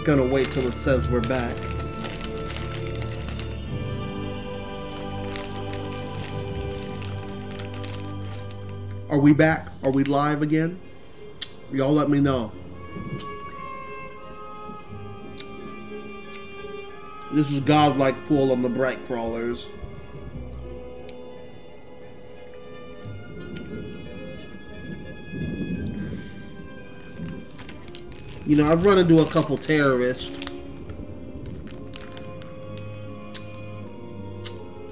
gonna wait till it says we're back. Are we back? Are we live again? Y'all let me know. This is Godlike Pool on the Bright Crawlers. You know, I've run into a couple terrorists.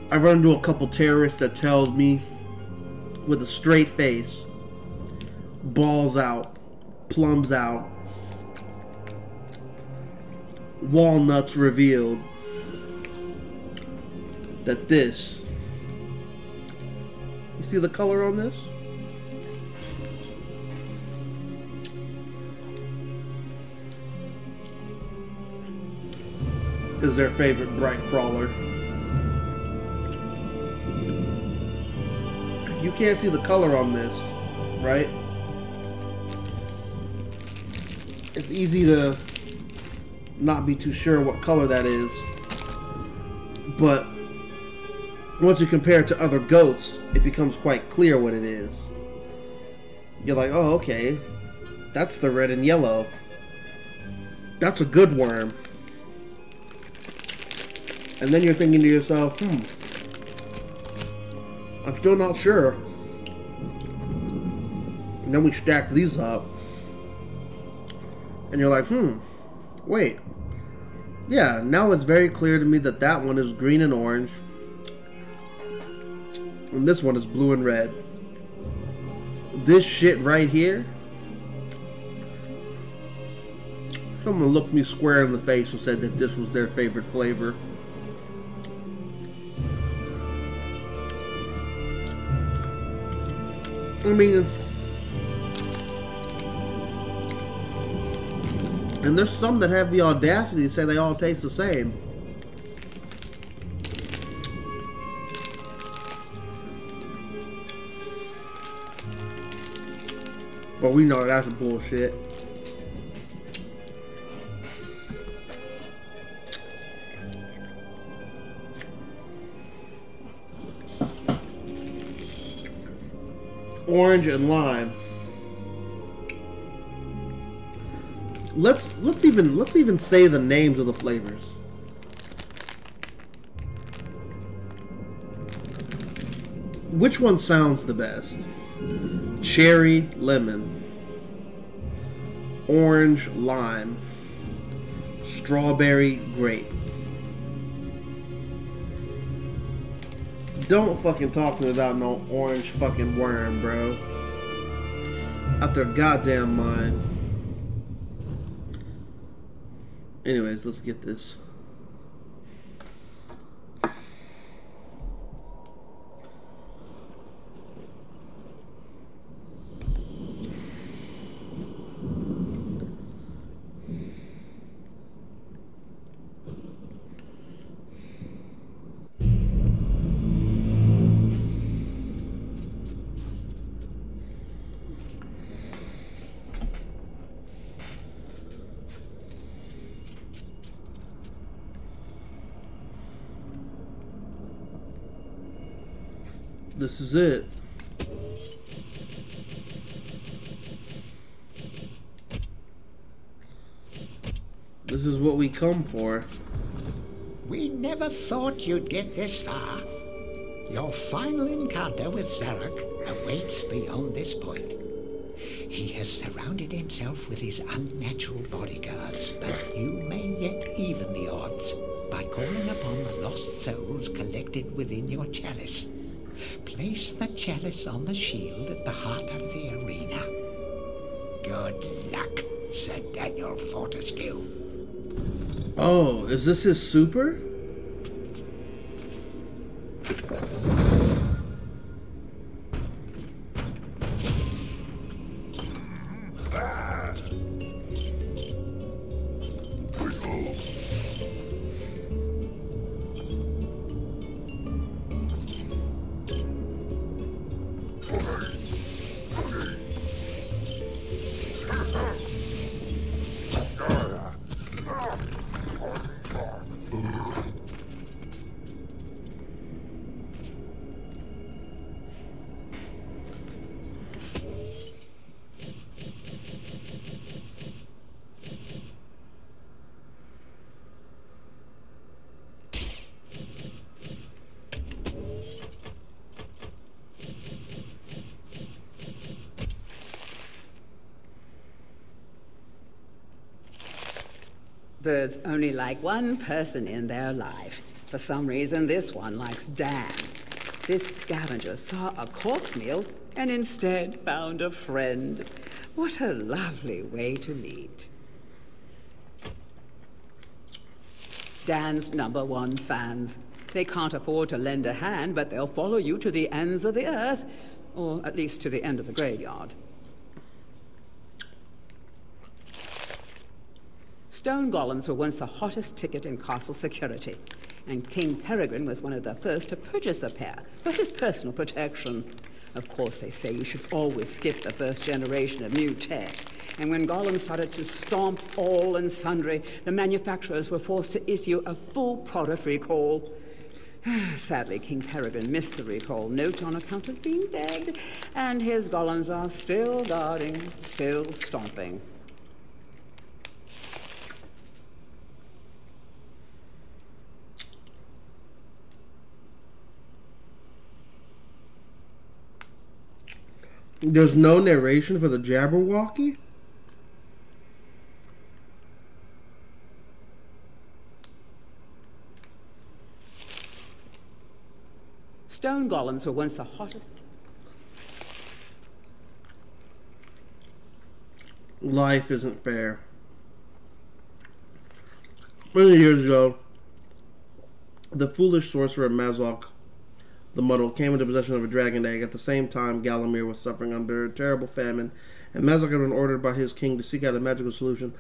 I've run into a couple terrorists that tells me with a straight face, balls out, plums out, walnuts revealed, that this, you see the color on this? Is their favorite Bright Crawler. You can't see the color on this, right? It's easy to not be too sure what color that is. But once you compare it to other goats, it becomes quite clear what it is. You're like, oh, okay. That's the red and yellow. That's a good worm. And then you're thinking to yourself, I'm still not sure. And then we stack these up. And you're like, wait. Yeah, now it's very clear to me that that one is green and orange. And this one is blue and red. This shit right here. Someone looked me square in the face and said that this was their favorite flavor. I mean, and there's some that have the audacity to say they all taste the same. But we know that's bullshit. Orange and lime. Let's even say the names of the flavors. Which one sounds the best? Cherry, lemon. Orange, lime. Strawberry, grape. Don't fucking talk to me about no orange fucking worm, bro. Out their goddamn mind. Anyways, let's get this. This is it. This is what we come for. We never thought you'd get this far. Your final encounter with Zarok awaits beyond this point. He has surrounded himself with his unnatural bodyguards, but you may yet even the odds by calling upon the lost souls collected within your chalice. Place the chalice on the shield at the heart of the arena. Good luck, Sir Daniel Fortescue. Oh, is this his super? Birds only like one person in their life. For some reason, this one likes Dan. This scavenger saw a corpse meal and instead found a friend. What a lovely way to meet. Dan's #1 fans. They can't afford to lend a hand, but they'll follow you to the ends of the earth, or at least to the end of the graveyard. Stone golems were once the hottest ticket in castle security, and King Peregrine was one of the first to purchase a pair for his personal protection. Of course, they say you should always skip the first generation of new tech. And when golems started to stomp all and sundry, the manufacturers were forced to issue a full product recall. Sadly, King Peregrine missed the recall note on account of being dead, and his golems are still guarding, still stomping. There's no narration for the Jabberwocky? Stone golems were once the hottest. Life isn't fair. Many years ago, the foolish sorcerer Mazok the Muddle came into possession of a dragon egg. At the same time, Galamir was suffering under a terrible famine, and Mazok had been ordered by his king to seek out a magical solution.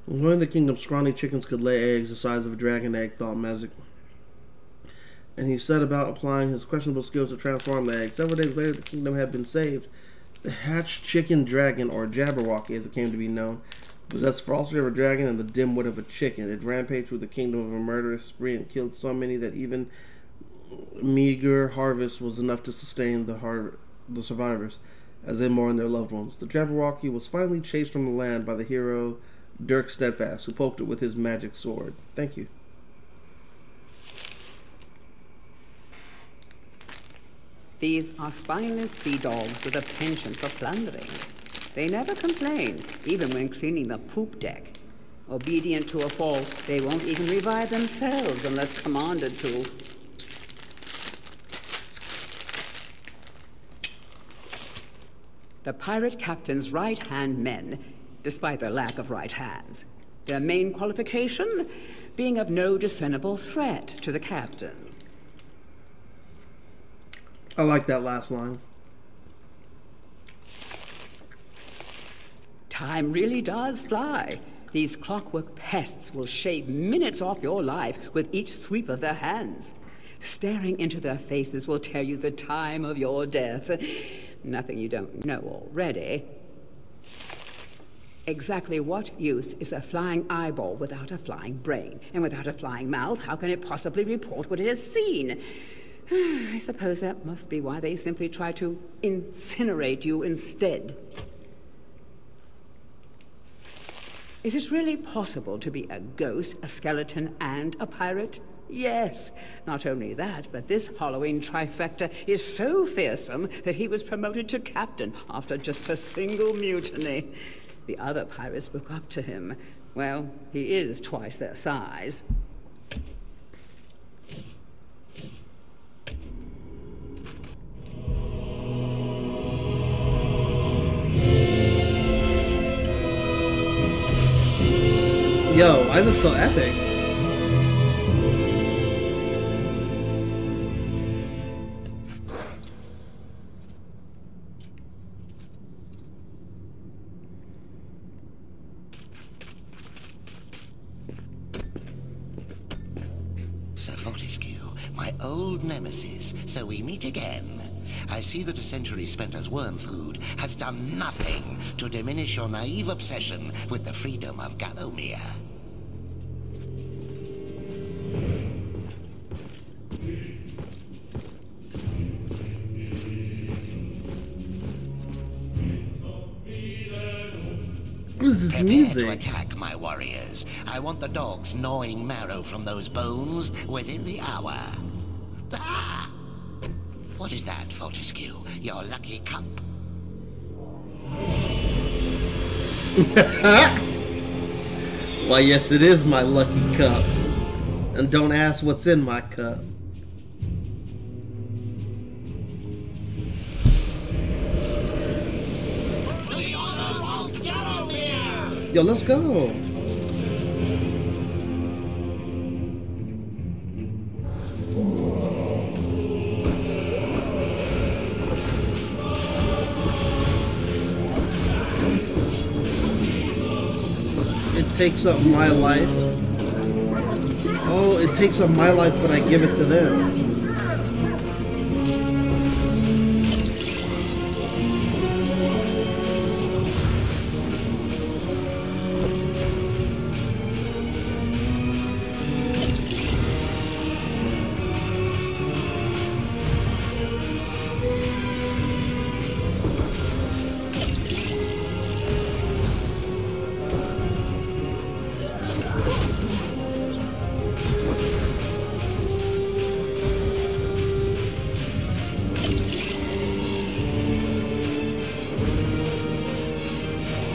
When the kingdom's scrawny chickens could lay eggs the size of a dragon egg, thought Mazok, and he set about applying his questionable skills to transform the egg. Several days later, the kingdom had been saved. The hatched chicken dragon, or Jabberwocky as it came to be known, possessed ferocity of a dragon and the dim wit of a chicken. It rampaged through the kingdom of a murderous spree and killed so many that even meager harvest was enough to sustain the survivors as they mourned their loved ones. The Jabberwocky was finally chased from the land by the hero Dirk Steadfast, who poked it with his magic sword. Thank you. These are spineless sea dogs with a penchant for plundering. They never complain, even when cleaning the poop deck. Obedient to a fault, they won't even revive themselves unless commanded to. The pirate captain's right-hand men, despite their lack of right hands. Their main qualification, being of no discernible threat to the captain. I like that last line. Time really does fly. These clockwork pests will shave minutes off your life with each sweep of their hands. Staring into their faces will tell you the time of your death. Nothing you don't know already. Exactly what use is a flying eyeball without a flying brain? And without a flying mouth, how can it possibly report what it has seen? I suppose that must be why they simply try to incinerate you instead. Is it really possible to be a ghost, a skeleton, and a pirate? Yes. Not only that, but this Halloween trifecta is so fearsome that he was promoted to captain after just a single mutiny. The other pirates look up to him. Well, he is twice their size. Yo, why is it so epic? Sir Fortescue, my old nemesis, so we meet again. I see that a century spent as worm food has done nothing to diminish your naive obsession with the freedom of Gallowmere. What is this Prepare music? to attack, my warriors. I want the dogs gnawing marrow from those bones within the hour. Ah! What is that, Fortescue? Your lucky cup? Why, yes, it is my lucky cup. And don't ask what's in my cup. Yo, let's go. It takes up my life. Oh, it takes up my life, but I give it to them.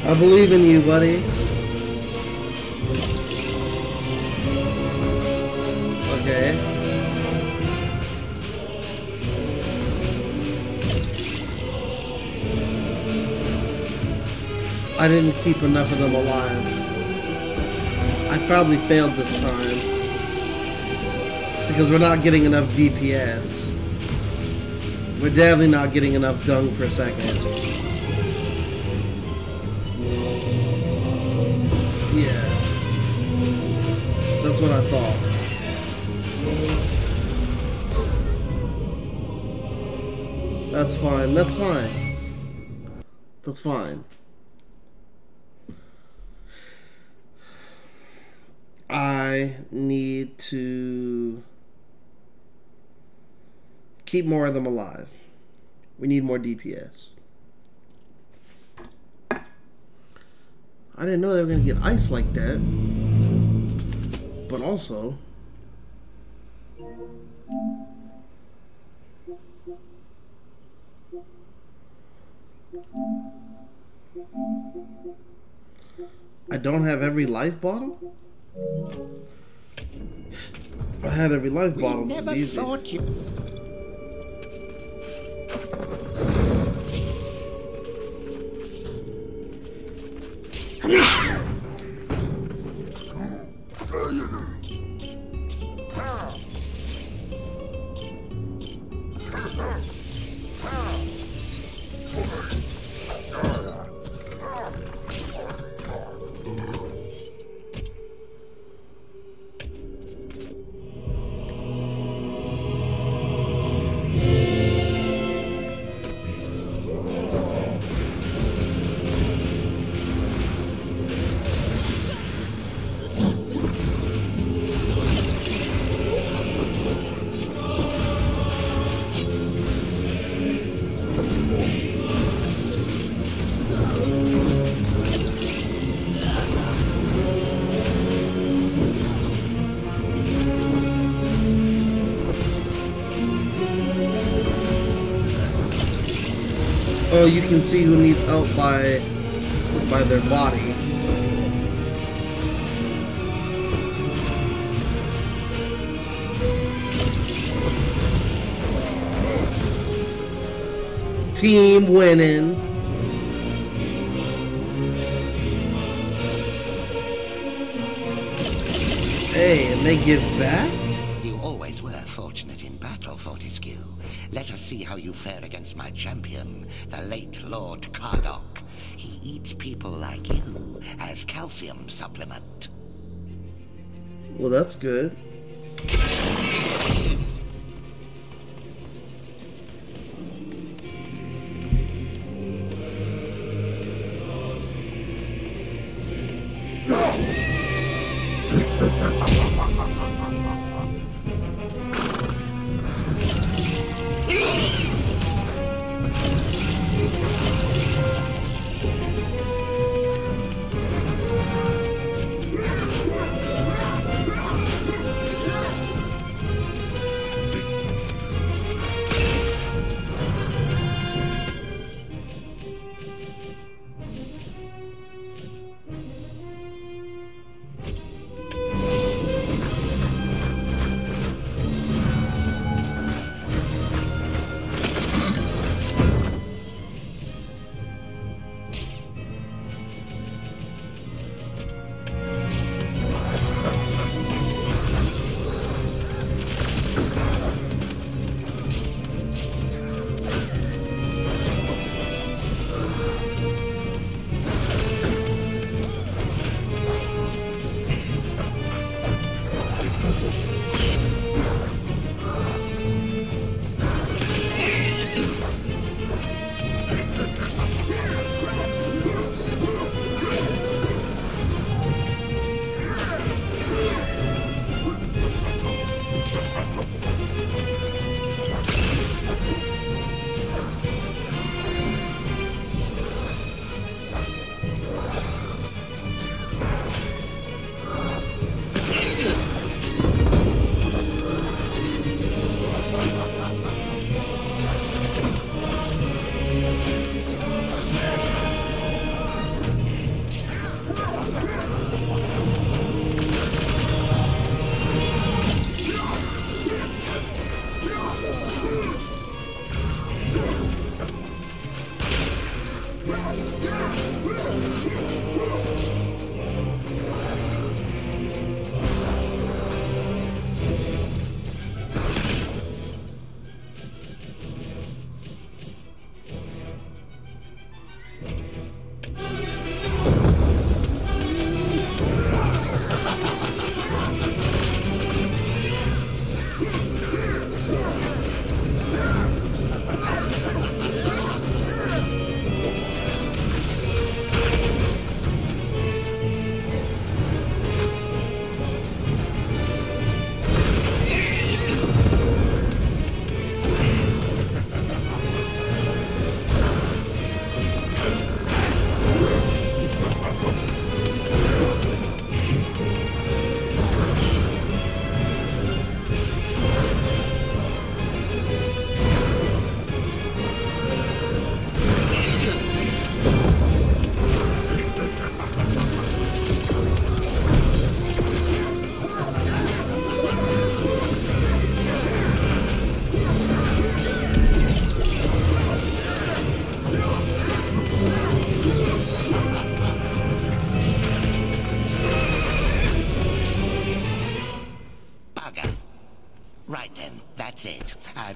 I believe in you, buddy. Okay. I didn't keep enough of them alive. I probably failed this time. Because we're not getting enough DPS. We're definitely not getting enough dung per second. Yeah. That's what I thought. That's fine. That's fine. That's fine. I need to keep more of them alive. We need more DPS. I didn't know they were going to get ice like that. But also... I don't have every life bottle? If I had every life bottle, We never easy. thought you... Oh, you can see who needs help by their body. Team winning. Hey, and they give back? You always were fortunate in battle, Fortescue. Let us see how you fare against my champion, the late Lord Cardok. He eats people like you as calcium supplement. Well, that's good.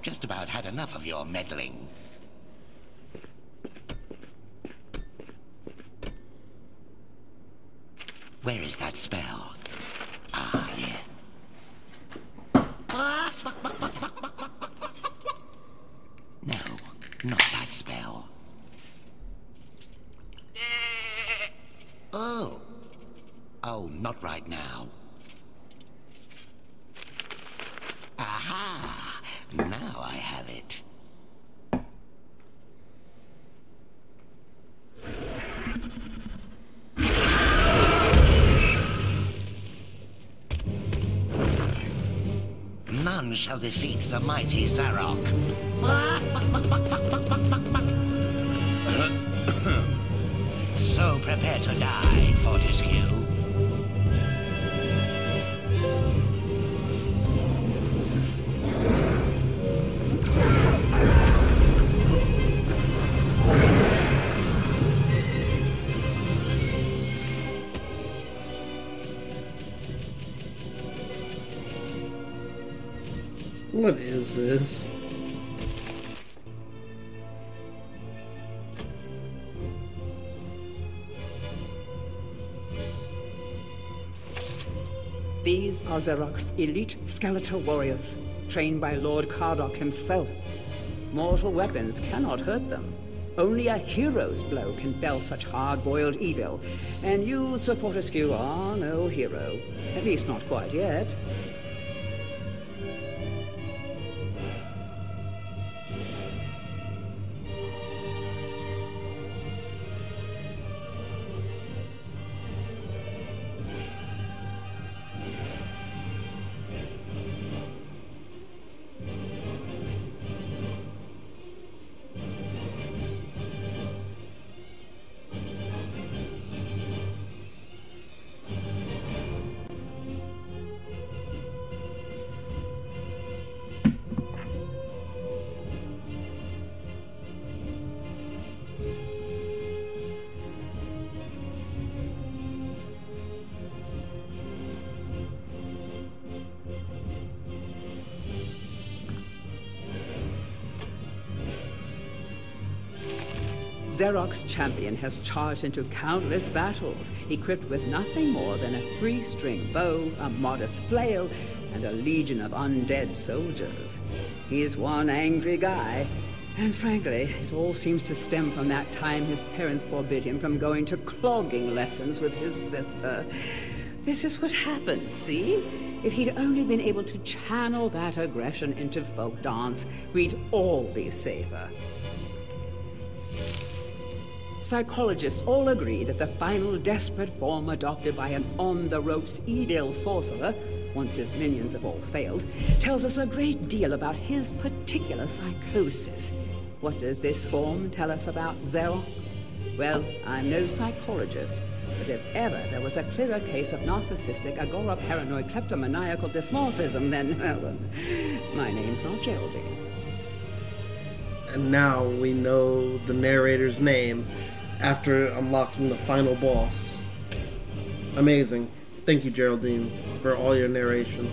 I've just about had enough of your meddling. Where is that spell? Ah, yeah. No, not that spell. Oh. Oh, not right now. Aha! Now I have it. None shall defeat the mighty Zarok. So prepare to die, Fortescue. What is this? These are Zarok's elite skeletal warriors, trained by Lord Kardok himself. Mortal weapons cannot hurt them. Only a hero's blow can fell such hard-boiled evil. And you, Sir Fortescue, are no hero. At least not quite yet. Zarok's champion has charged into countless battles, equipped with nothing more than a 3-string bow, a modest flail, and a legion of undead soldiers. He's one angry guy, and frankly, it all seems to stem from that time his parents forbid him from going to clogging lessons with his sister. This is what happens, see? If he'd only been able to channel that aggression into folk dance, we'd all be safer. Psychologists all agree that the final desperate form adopted by an on-the-ropes evil sorcerer, once his minions have all failed, tells us a great deal about his particular psychosis. What does this form tell us about Zarok? Well, I'm no psychologist, but if ever there was a clearer case of narcissistic, agora-paranoid, kleptomaniacal dysmorphism, then, well, my name's not Geraldine. And now we know the narrator's name after unlocking the final boss. Amazing. Thank you, Geraldine, for all your narration.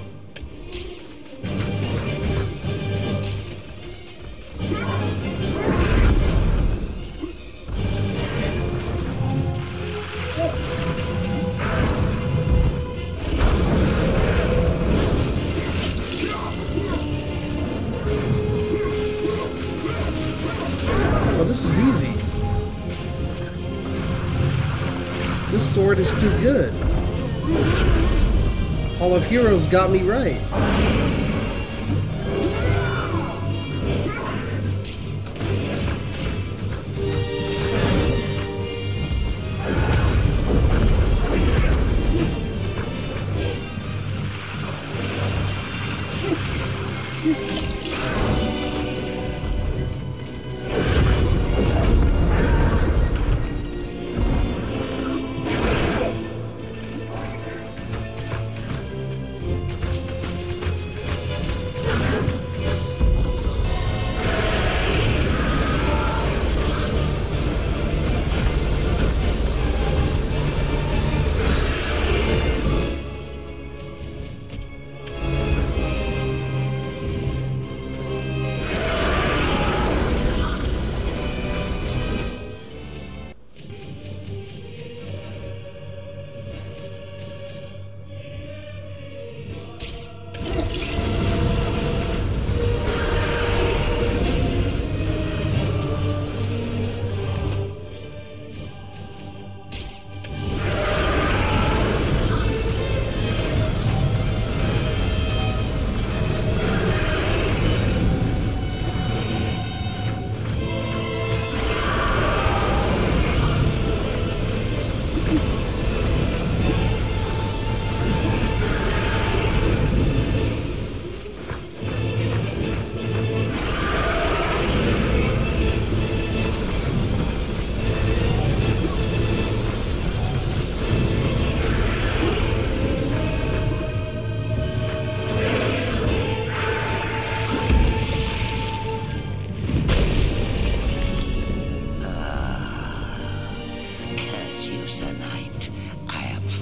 Well, this is easy. This sword is too good. Hall of Heroes got me right.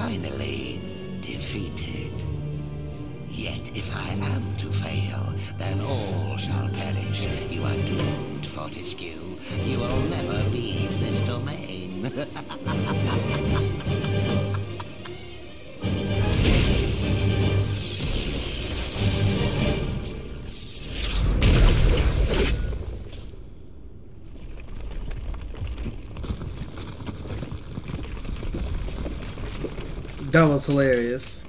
finally defeated. Yet if I am to fail, then all shall perish. You are doomed, Fortescue. You will never leave this domain. That was hilarious.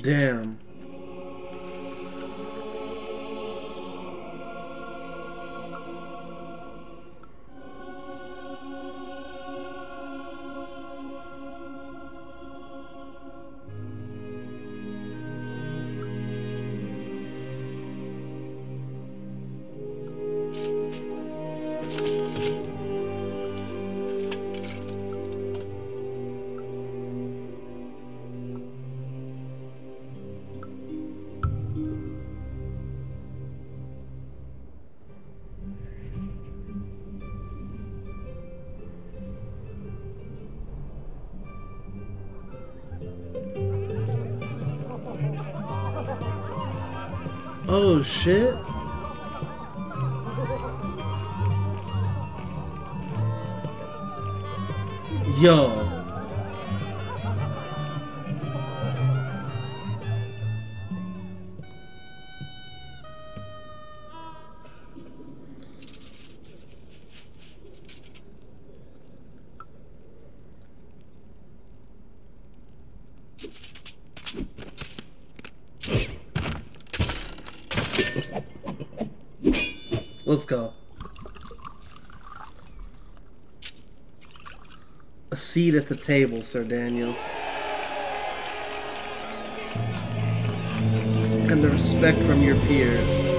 Damn. Oh shit. Yo. Let's go. A seat at the table, Sir Daniel. And the respect from your peers.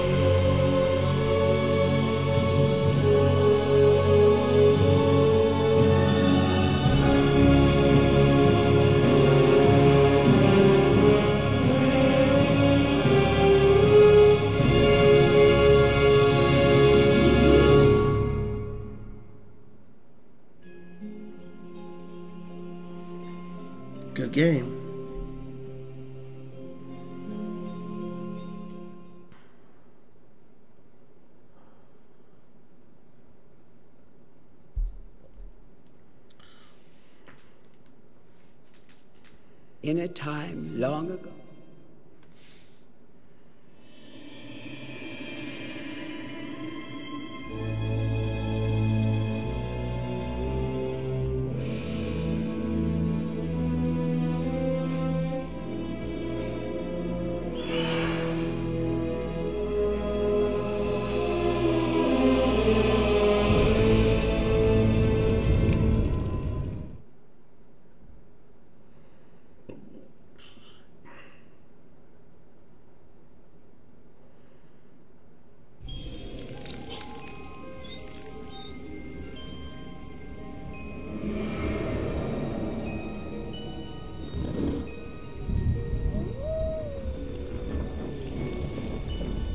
Good game. In a time long ago,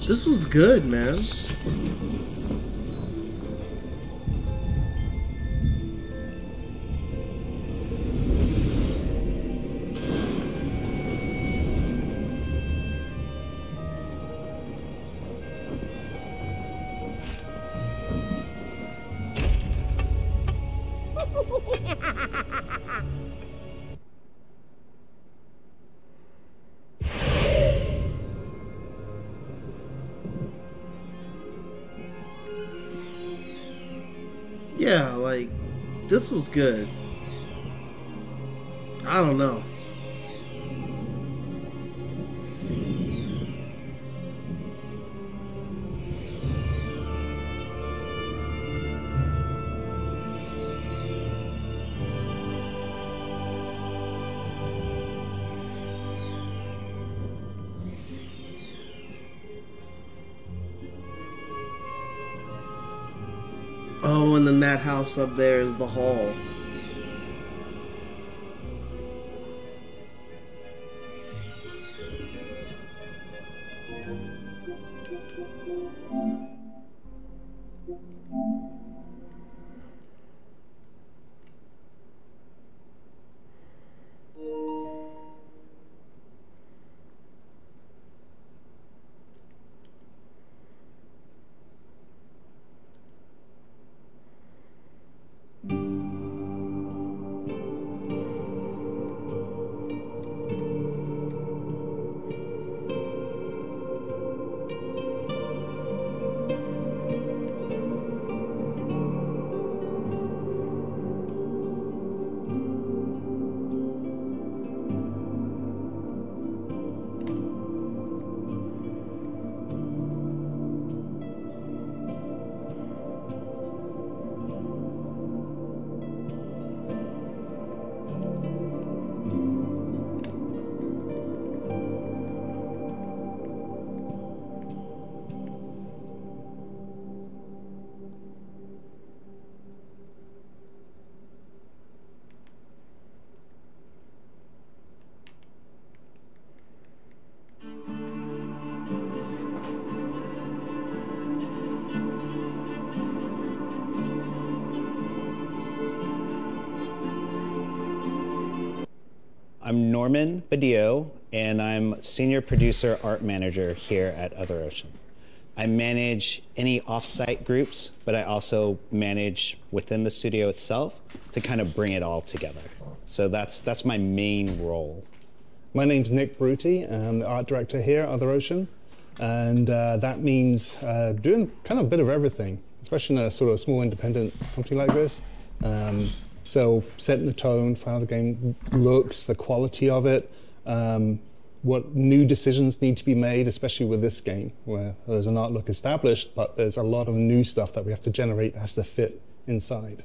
This was good, man. Yeah, like, this was good. I don't know. Oh, and then that house up there is the hall. I'm Norman Badillo, and I'm Senior Producer Art Manager here at Other Ocean. I manage any off-site groups, but I also manage within the studio itself to kind of bring it all together. So that's my main role. My name's Nick Bruti. I'm the art director here at Other Ocean, and that means doing kind of a bit of everything, especially in a sort of small independent company like this. So setting the tone for how the game looks, the quality of it, what new decisions need to be made, especially with this game, where there's an art look established, but there's a lot of new stuff that we have to generate that has to fit inside.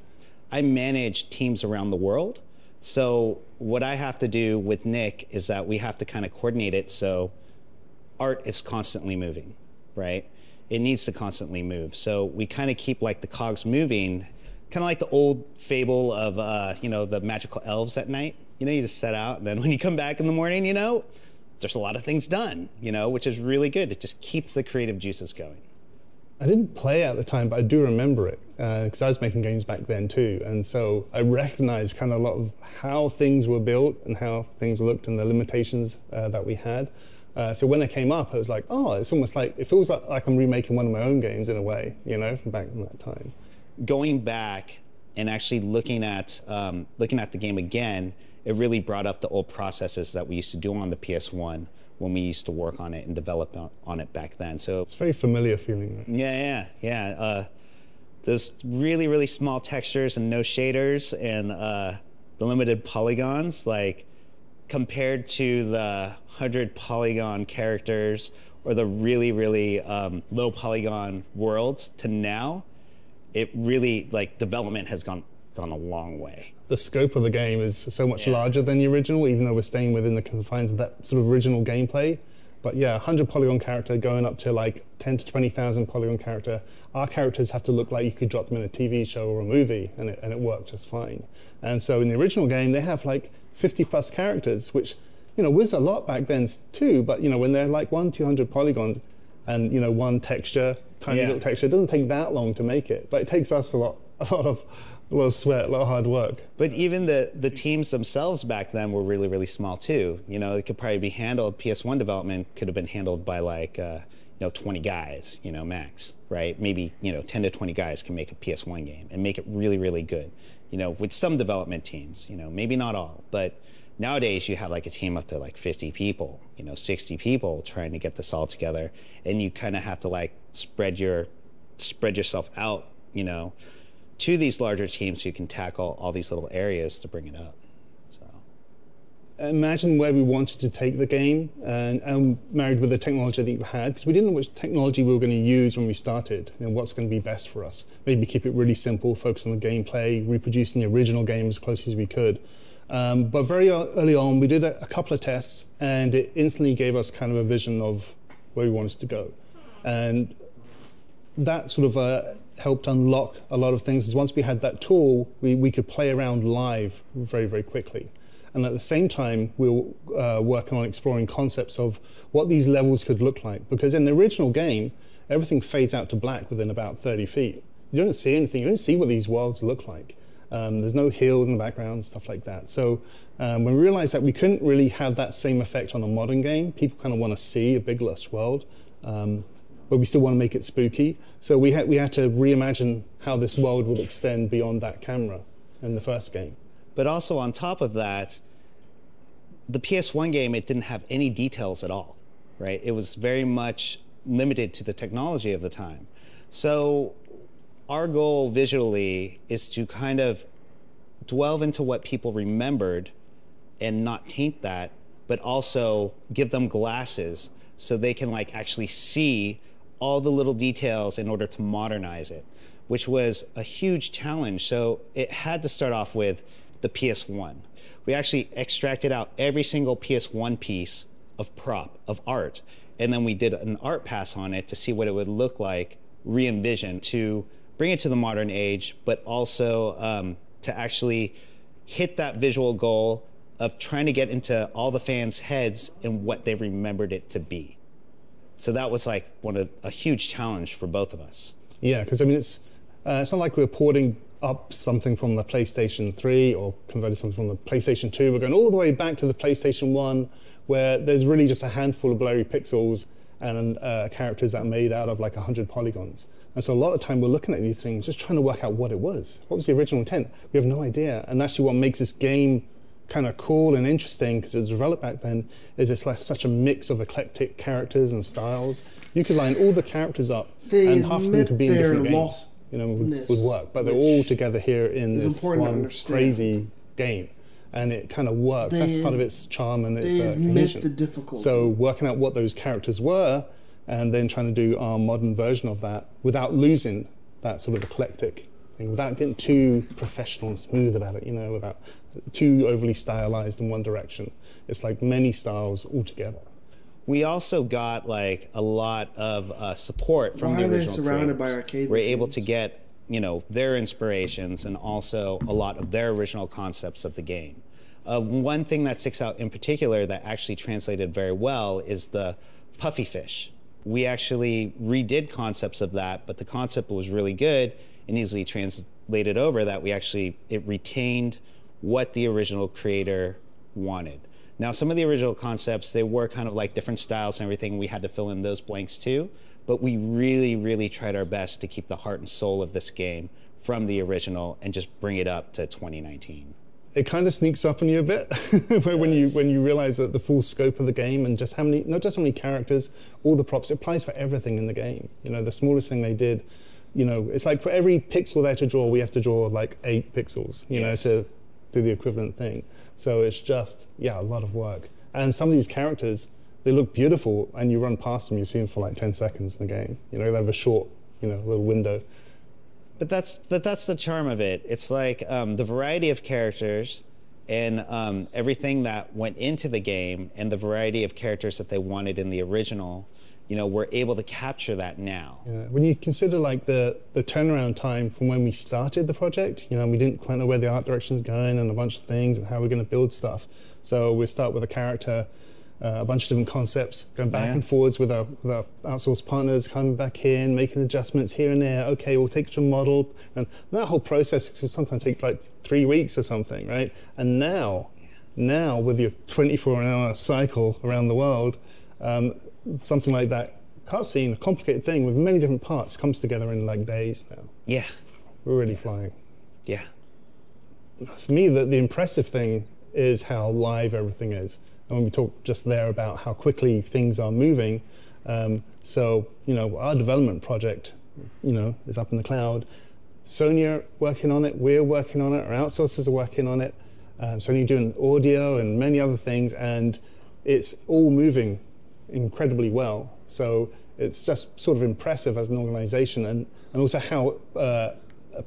I manage teams around the world, so what I have to do with Nick is that we have to kind of coordinate it so art is constantly moving, right? It needs to constantly move. So we kind of keep like the cogs moving, kind of like the old fable of, you know, the magical elves at night. You know, you just set out, and then when you come back in the morning, you know, there's a lot of things done, you know, which is really good. It just keeps the creative juices going. I didn't play at the time, but I do remember it, because I was making games back then too. And so I recognized kind of a lot of how things were built and how things looked and the limitations that we had. So when it came up, I was like, oh, it's almost like, it feels like I'm remaking one of my own games in a way, you know, from back in that time. Going back and actually looking at the game again, it really brought up the old processes that we used to do on the PS1 when we used to work on it and develop on it back then. So it's a very familiar feeling. Right? Yeah. Those really, really small textures and no shaders and the limited polygons, like compared to the 100 polygon characters or the really, really low polygon worlds to now, it really, like, development has gone a long way. The scope of the game is so much larger than the original, even though we're staying within the confines of that sort of original gameplay. But yeah, 100 polygon character going up to like 10 to 20,000 polygon character. Our characters have to look like you could drop them in a TV show or a movie, and it worked just fine. And so in the original game, they have like 50 plus characters, which, you know, was a lot back then too, but you know, when they're like 100-200 polygons, And one texture, tiny little texture, it doesn't take that long to make it, but it takes us a lot of sweat, a lot of hard work. But even the teams themselves back then were really, really small too. It could probably be handled, PS1 development could have been handled by like, 20 guys, max, right? Maybe, 10 to 20 guys can make a PS1 game and make it really, really good. With some development teams, maybe not all, but nowadays you have like a team up to like 50 people, 60 people trying to get this all together. And you kind of have to like spread yourself out, to these larger teams so you can tackle all these little areas to bring it up. Imagine where we wanted to take the game and married with the technology that you had, because we didn't know which technology we were going to use when we started and what's going to be best for us. Maybe keep it really simple, focus on the gameplay, reproducing the original game as close as we could. But very early on, we did a couple of tests, and it instantly gave us kind of a vision of where we wanted to go. And that sort of helped unlock a lot of things, is once we had that tool, we could play around live very, very quickly. And at the same time, we were working on exploring concepts of what these levels could look like. Because in the original game, everything fades out to black within about 30 feet. You don't see anything. You don't see what these worlds look like. There's no hill in the background, stuff like that. So when we realized that we couldn't really have that same effect on a modern game, people kind of want to see a big, lush world, but we still want to make it spooky. So we had to reimagine how this world would extend beyond that camera in the first game. But also on top of that, the PS1 game, it didn't have any details at all, right? It was very much limited to the technology of the time. So our goal visually is to kind of delve into what people remembered and not taint that, but also give them glasses so they can like actually see all the little details in order to modernize it, which was a huge challenge. So it had to start off with the PS1. We actually extracted out every single PS1 piece of prop, of art, and then we did an art pass on it to see what it would look like, re-envision, to bring it to the modern age, but also to actually hit that visual goal of trying to get into all the fans' heads and what they remembered it to be. So that was like a huge challenge for both of us. Yeah, because I mean, it's not like we're porting up something from the PlayStation 3 or converted something from the PlayStation 2. We're going all the way back to the PlayStation 1, where there's really just a handful of blurry pixels and characters that are made out of like 100 polygons. And so a lot of time we're looking at these things, just trying to work out what it was. What was the original intent? We have no idea. And actually what makes this game kind of cool and interesting, because it was developed back then, is it's like such a mix of eclectic characters and styles. You could line all the characters up, and half of them could be in different games. Would work, but they're all together here in this one crazy game, and it kind of works. That's part of its charm and its cohesion. The difficulty. So working out what those characters were, and then trying to do our modern version of that without losing that sort of eclectic thing, without getting too professional and smooth about it, without too overly stylized in one direction. It's like many styles all together. We also got like a lot of support from the original creators. Surrounded by arcade We're able to get, their inspirations and also a lot of their original concepts of the game. One thing that sticks out in particular that actually translated very well is the puffy fish. We actually redid concepts of that, but the concept was really good and easily translated over that it retained what the original creator wanted. Now, some of the original concepts, they were kind of like different styles and everything. We had to fill in those blanks too, but we really, really tried our best to keep the heart and soul of this game from the original and just bring it up to 2019. It kind of sneaks up on you a bit when you realize that the full scope of the game and just not just how many characters, all the props, it applies for everything in the game. The smallest thing they did, it's like for every pixel there to draw, we have to draw like 8 pixels, to do the equivalent thing. So it's just, a lot of work. And some of these characters, they look beautiful, and you run past them, you see them for like 10 seconds in the game. They have a short, little window. But that's the charm of it. It's like the variety of characters and everything that went into the game and the variety of characters that they wanted in the original, we're able to capture that now. Yeah. When you consider like the turnaround time from when we started the project, we didn't quite know where the art direction is going and a bunch of things and how we're going to build stuff. So we start with a character a bunch of different concepts, going back Yeah. and forwards with our outsourced partners, coming back in, making adjustments here and there. Okay, we'll take your model, and that whole process can sometimes take like 3 weeks or something, right? And now with your 24-hour cycle around the world, something like that cutscene, a complicated thing with many different parts, comes together in like days now. Yeah. We're really flying. Yeah. For me, the impressive thing is how live everything is. And when we talked just there about how quickly things are moving, so, you know, our development project, you know, is up in the cloud. Sony are working on it, we're working on it, our outsourcers are working on it. Sony doing audio and many other things, and it's all moving incredibly well. So it's just sort of impressive as an organization, and also how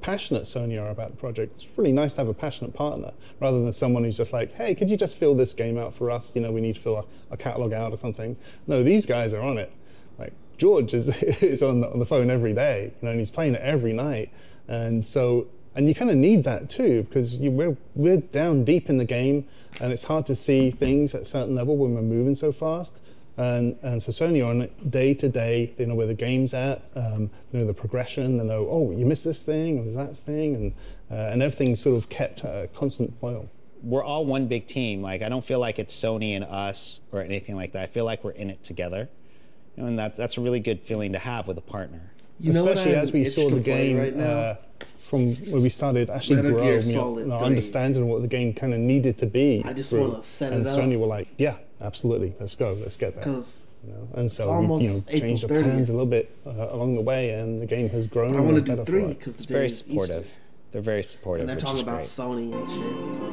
passionate Sony are about the project. It's really nice to have a passionate partner rather than someone who's just like, hey, could you just fill this game out for us? You know, we need to fill a catalog out or something. No, these guys are on it. Like George is, is on the phone every day, you know, and he's playing it every night. And so, and you kind of need that too, because we're down deep in the game, and it's hard to see things at a certain level when we're moving so fast. And so Sony are on it day to day. They know where the game's at, they know the progression, they know, oh, you missed this thing, or there's that thing, and everything's sort of kept at a constant boil. We're all one big team. Like, I don't feel like it's Sony and us or anything like that. I feel like we're in it together. You know, and that's a really good feeling to have with a partner. You know what I Especially have as an we itch saw to the play game right now? from when we started actually Metal Gear grow, Solid 3. understanding what the game kind of needed to be. I just grew. wanna set and it up. Sony were like, yeah, absolutely, let's go, let's get there. Because You know, and so almost we, you know, April changed the 30th. plans a little bit along the way, and the game has grown. I want to and do better for 3 it. because the It's day very is supportive. Easter. They're very supportive, And they're which talking is about great. Sony and shit, so.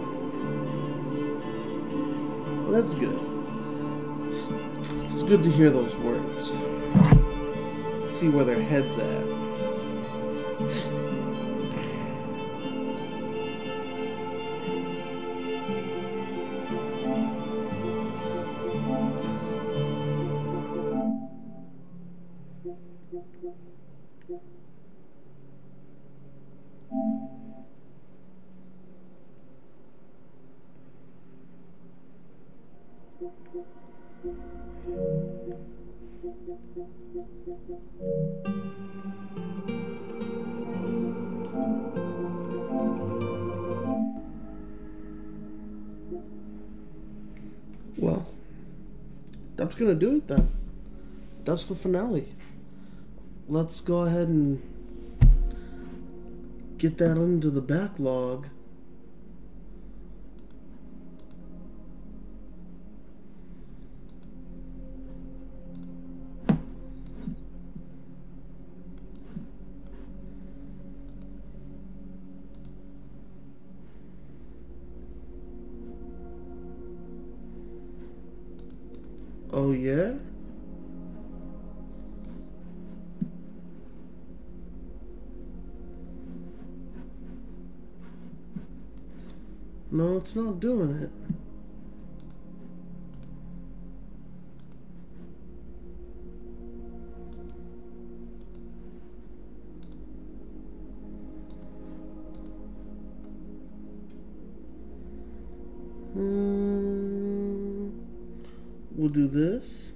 Well, that's good. It's good to hear those words. See where their head's at. Well, that's gonna do it then. That's the finale. Let's go ahead and get that into the backlog. Oh yeah? No, it's not doing it. We'll do this.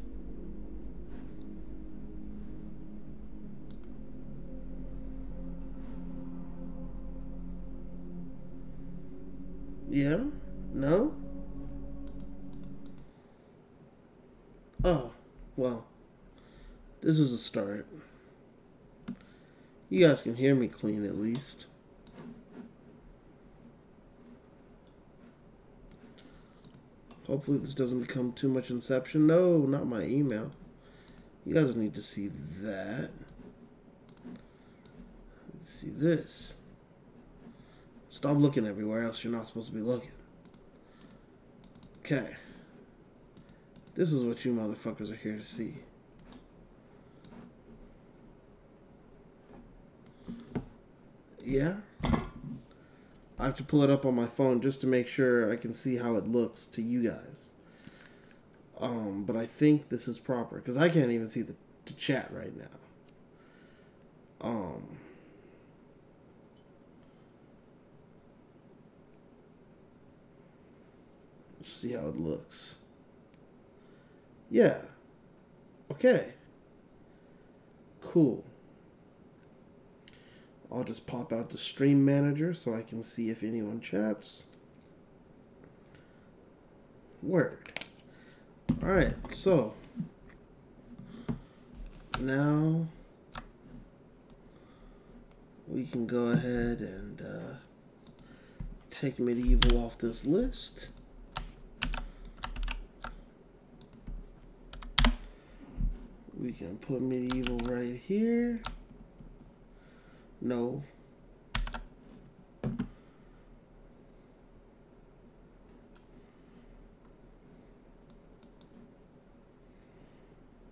Yeah? No? Oh, well. This is a start. You guys can hear me clean at least. Hopefully this doesn't become too much Inception. No, not my email. You guys need to see that. See this. Stop looking everywhere else you're not supposed to be looking. Okay. This is what you motherfuckers are here to see. Yeah? I have to pull it up on my phone just to make sure I can see how it looks to you guys. But I think this is proper because I can't even see the chat right now. Let's see how it looks. Yeah. Okay. Cool. I'll just pop out the stream manager so I can see if anyone chats. Word. Alright, so now we can go ahead and take Medieval off this list. We can put Medieval right here. No.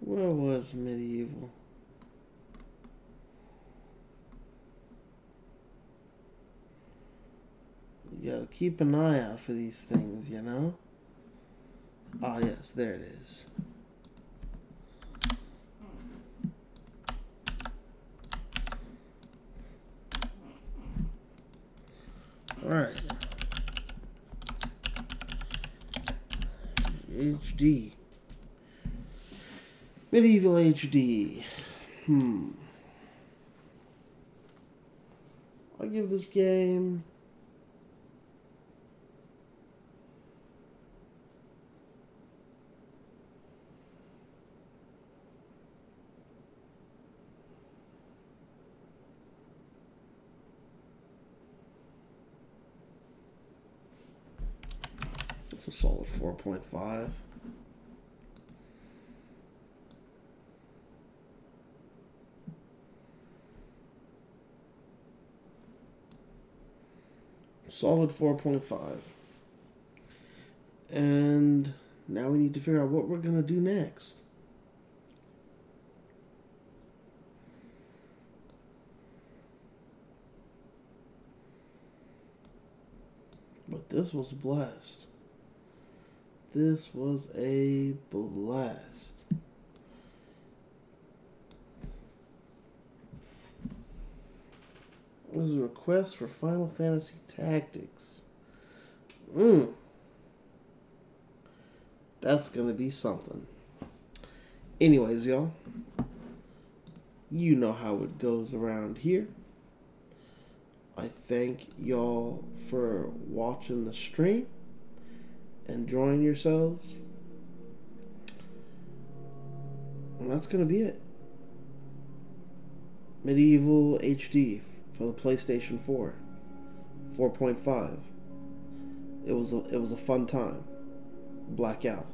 Where was Medieval? You gotta keep an eye out for these things, you know? Ah, yes, there it is. Alright. HD. Medieval HD. I'll give this game a solid 4.5. Solid 4.5. And now we need to figure out what we're going to do next. But this was a blast. This was a blast. This is a request for Final Fantasy Tactics. That's gonna be something. Anyways, y'all. You know how it goes around here. I thank y'all for watching the stream. Enjoying yourselves. And that's gonna be it. Medieval HD for the PlayStation 4. 4.5. It was a fun time. Blackout.